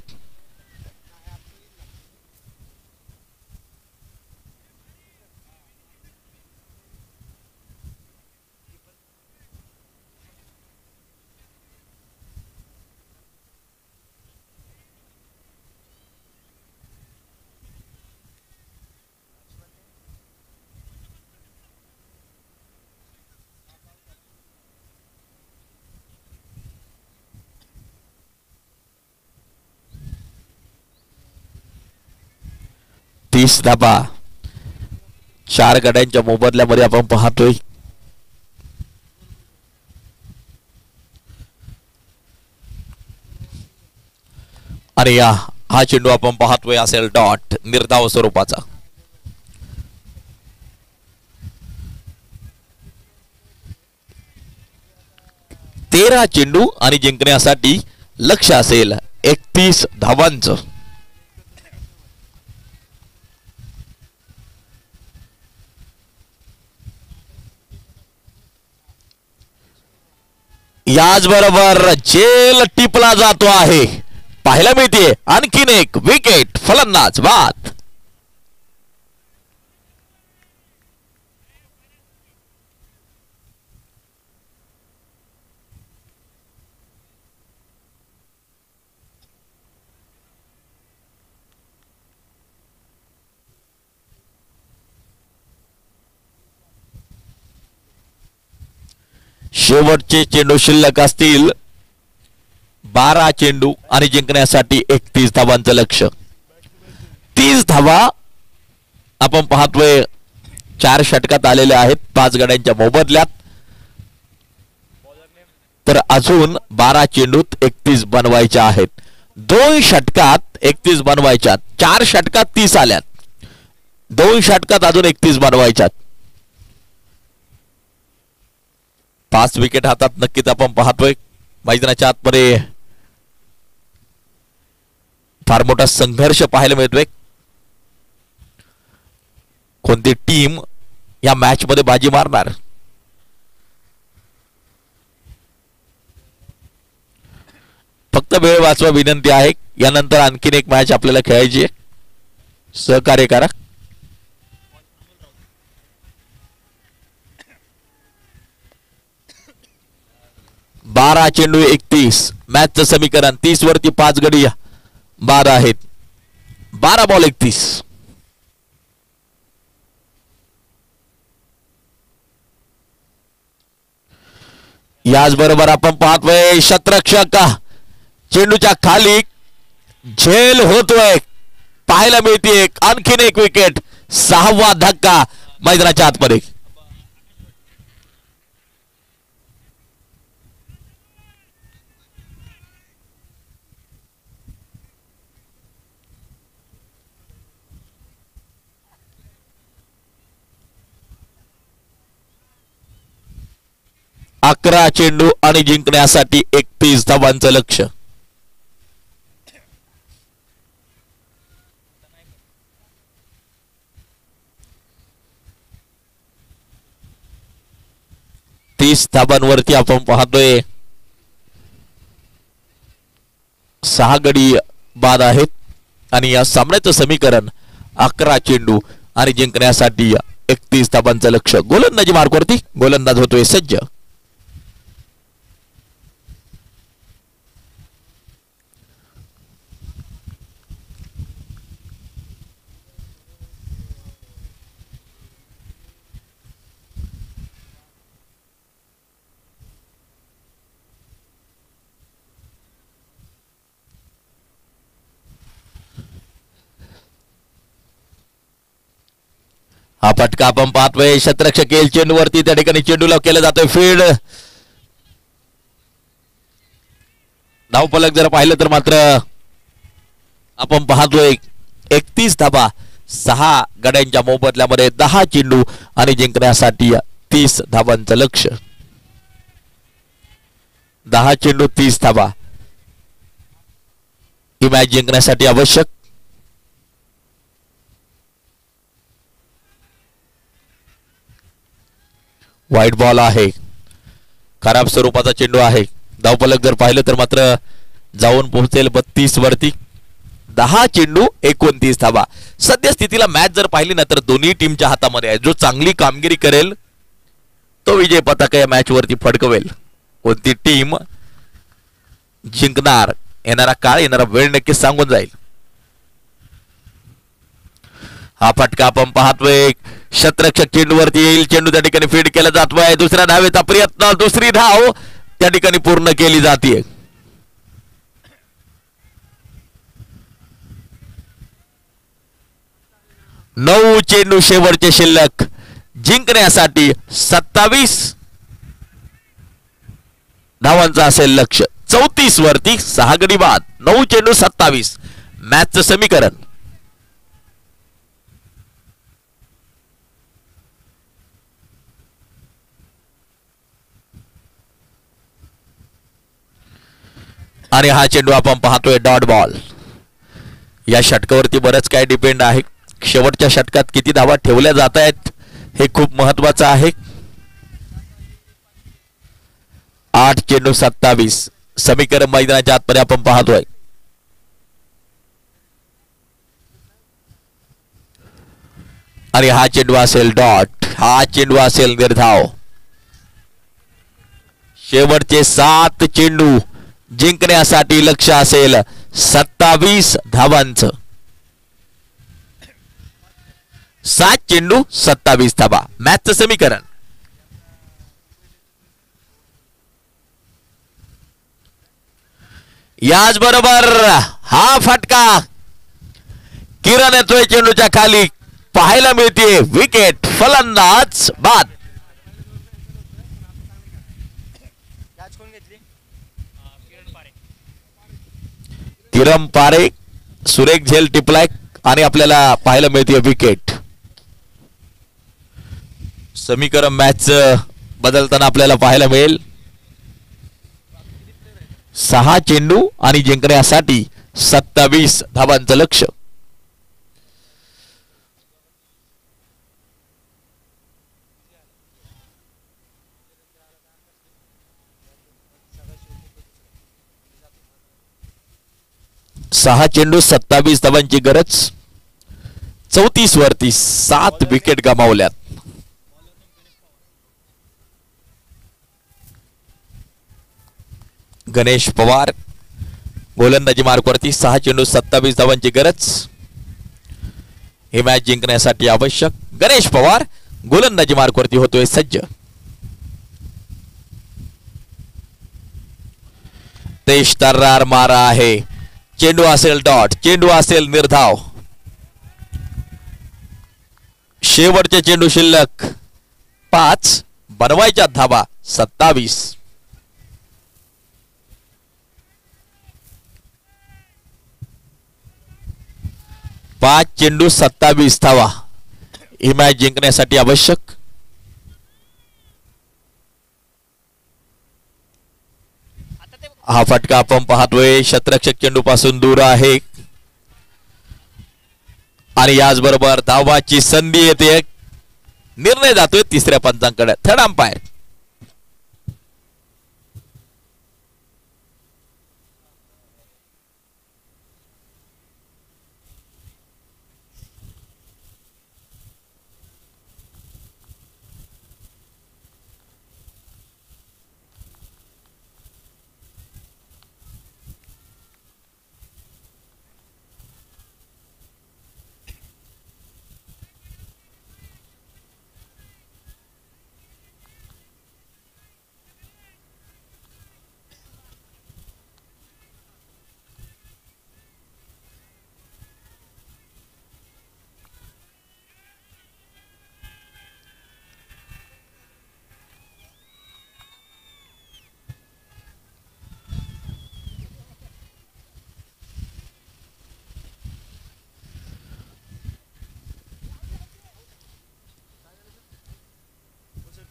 धाबा 4 गड्यांच्या मोबदल्यामध्ये आपण पाहतोय. आणि हा चेंडू आपण पाहतोय असेल डॉट निर्धाव स्वरूपाचा. तेरा चेंडू आणि जिंकण्यासाठी लक्ष असेल 31 धावांचं. याचबरोबर जेल टिपला जातो आहे. पाहायला मिळते आणखीन एक विकेट. फलंदाज बाद. शेवटचे चेंडू शिल्लक असतील 12 चेंडू आणि जिंकण्यासाठी 31 धावांचं लक्ष्य. 30 धावा आपण पाहतोय 4 षटकात आलेल्या आहेत 5 गड्यांच्या मोबदल्यात. तर अजून 12 चेंडूत 31 बनवायच्या आहेत. 2 षटकात 31 बनवायच्या. 4 षटकात 30 आल्यात. 2 षटकात अजून 31 बनवायच्यात. 5 विकेट हातात नक्कीच आपण पाहतोय. मैदानाच्या आतमध्ये फार मोठा संघर्ष पाहायला मिळतोय. कोणती टीम या मॅच मध्ये बाजी मारणार? फक्त वेळ वाचवा विनंती आहे. यानंतर आणखीन एक मॅच आपल्याला खेळायची आहे. सहकार्य करा. बारा चेंडू 31. मॅचचं समीकरण 30 वरती 5 गडी बाद आहेत. 12 बॉल 31. याचबरोबर आपण पाहतोय शतरक्षक चेंडूच्या खाली झेल होतोय. पाहायला मिळते आणखीन एक विकेट. 6वा धक्का मैदानाच्या आतमध्ये. अकरा चेंडू आणि जिंकण्यासाठी 31 धावांचं लक्ष्य. धावांवरती आपण पाहतोय 6 गडी बाद आहेत आणि या सामन्याचं समीकरण 11 चेंडू आणि जिंकण्यासाठी 31 धावांचं लक्ष्य. गोलंदाजी मार्कवरती गोलंदाज होतोय सज्ज. हा फटका आपण पाहतोय शतरक्षक येईल चेंडूवरती. त्या ठिकाणी चेंडूला केलं जातोय फील्ड. धावफलक जर पाहिलं तर मात्र आपण पाहतोय 31 धावा 6 गड्यांच्या मोबदल्यामध्ये 10 चेंडू आणि जिंकण्यासाठी 30 धावांचं लक्ष्य. 10 चेंडू 30 धावा ही मॅच जिंकण्यासाठी आवश्यक. वाईट बॉल आहे. खराब स्वरूपाचा चेंडू आहे. धावफलक जर पाहिलं तर मात्र जाऊन पोहोचेल 32 वरती. 10 चेंडू 29 धावा. सध्या स्थितीला मॅच जर पाहिली ना तर दोन्ही टीमच्या हातामध्ये आहे. जो चांगली कामगिरी करेल तो विजय पताका या मॅच वरती फडकवेल. कोणती टीम जिंकणार येणारा काळ येणारा वेळ नक्की सांगून जाईल. हा फटका आपण पाहतोय शतरक्षक चेंडूवरती येईल. चेंडू त्या ठिकाणी फीड केला जातोय. दुसऱ्या धावेचा प्रयत्न. दुसरी धाव त्या ठिकाणी पूर्ण केली जाते. नऊ चेंडू शेवटचे शिल्लक. जिंकण्यासाठी 27 धावांचा असेल लक्ष्य. 34 वरती 6 गडी बाद. 9 चेंडू 27. मॅचचं समीकरण आणि हा चेंडू आपण पाहतोय डॉट बॉल. या षटकावरती बरंच काय डिपेंड आहे. शेवटच्या षटकात किती धावा ठेवल्या जात आहेत हे खूप महत्वाचं आहे. 8 चेंडू 27 समीकरण मैदानाच्या आतमध्ये आपण पाहतोय. आणि हा चेंडू असेल डॉट. हा चेंडू असेल निर्धाव. शेवटचे 7 चेंडू जिंकण्यासाठी लक्ष्य असेल 27 धावांचं. 7 चेंडू 27 धावा. मॅचचं समीकरण याचबरोबर हा फटका किरण येतोय चेंडूच्या खाली, पाहायला मिळते विकेट, फलंदाज बाद. कॅच कोण घेतली? किरण पारे सुरेख झेल टिपलाय आणि आपल्याला पाहायला मिळते विकेट. समीकरण मॅच बदलताना आपल्याला पाहायला मिळेल. 6 चेंडू आणि जिंकण्यासाठी 27 धावांचं लक्ष. सहा चेंडू 27 धावांची गरज. 34 वरती 7 विकेट गमावल्यात. गणेश पवार गोलंदाजी मार्कवरती. 6 चेंडू 27 धावांची गरज. हे मॅच जिंकण्यासाठी आवश्यक. गणेश पवार गोलंदाजी मार्कवरती होतोय सज्ज. तेज तर्रार मारा आहे. चेंडू असेल डॉट, चेंडू असेल निर्धाव. शेवटचे चेंडू शिल्लक 5, बनवायच्या धावा 27. 5 चेंडू 27 धावा ही मॅच जिंकण्यासाठी आवश्यक. हा फटका आपण पाहतोय क्षेत्ररक्षक चेंडू पासून दूर आहे आणि याचबरोबर धावाची संधी येते. निर्णय जातोय तिसऱ्या पंचांकडे. Third umpire.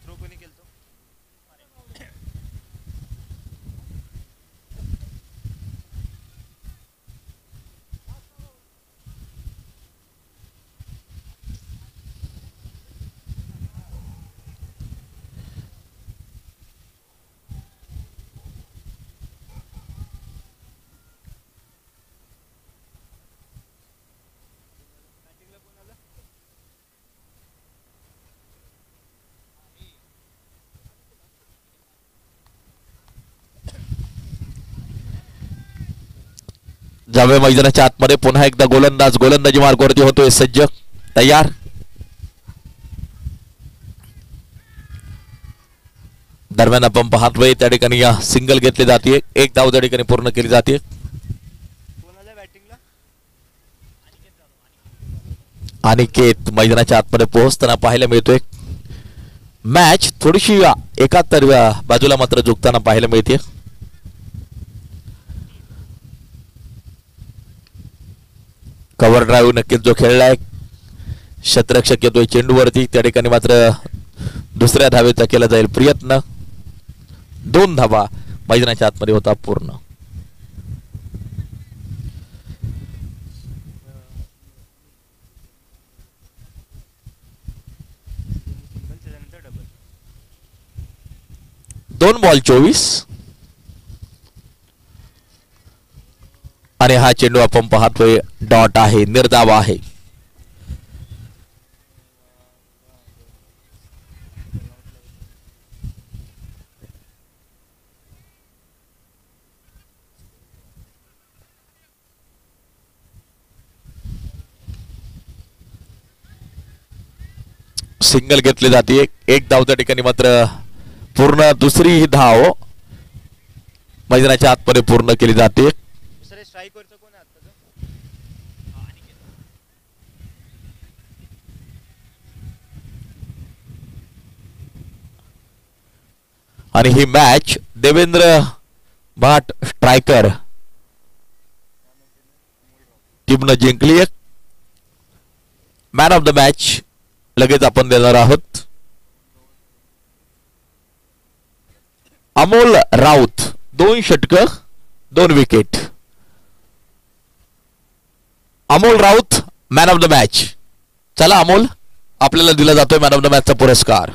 थ्रो कोणी केलतो? जावे मैदानाच्या आतमध्ये पुन्हा एकदा गोलंदाज गोलंदाजी मार्गावरती होतोय सज्ज. तयार. दरम्यान आपण पाहतोय त्या ठिकाणी या सिंगल घेतली जाते. एक धाव त्या ठिकाणी पूर्ण केली जाते. अनिकेत मैदानाच्या आतमध्ये पोहोचताना पाहायला मिळतोय. मॅच थोडीशी एका बाजूला मात्र झुकताना पाहायला मिळते. कव्हर ड्राईव्ह नक्कीच जो खेळलाय. क्षेत्ररक्षक येतोय चेंडूवरती. त्या ठिकाणी मात्र दुसऱ्या धावेचा केला जाईल प्रयत्न. 2 धावा मैदानाच्या आतमध्ये होता पूर्ण. दोन बॉल 24 आणि हा चेंडू आपण पाहतोय डॉट आहे, निर्धाव आहे. सिंगल घेतली जाते. एक धाव त्या ठिकाणी मात्र पूर्ण. दुसरी ही धाव मैदानाच्या आतमध्ये पूर्ण केली जाते. दुसरे स्ट्राईक वरचं कोण आहे आत्ताचं? आणि ही मॅच देवेंद्र भाट स्ट्रायकर टीमनं जिंकली. मॅन ऑफ द मॅच लगेच आपण देणार आहोत Amol Raut. 2 षटकं 2 wicket. Amol Raut man of the match. चला अमोल, आपल्याला दिला जातोय मॅन ऑफ द मॅचचा पुरस्कार.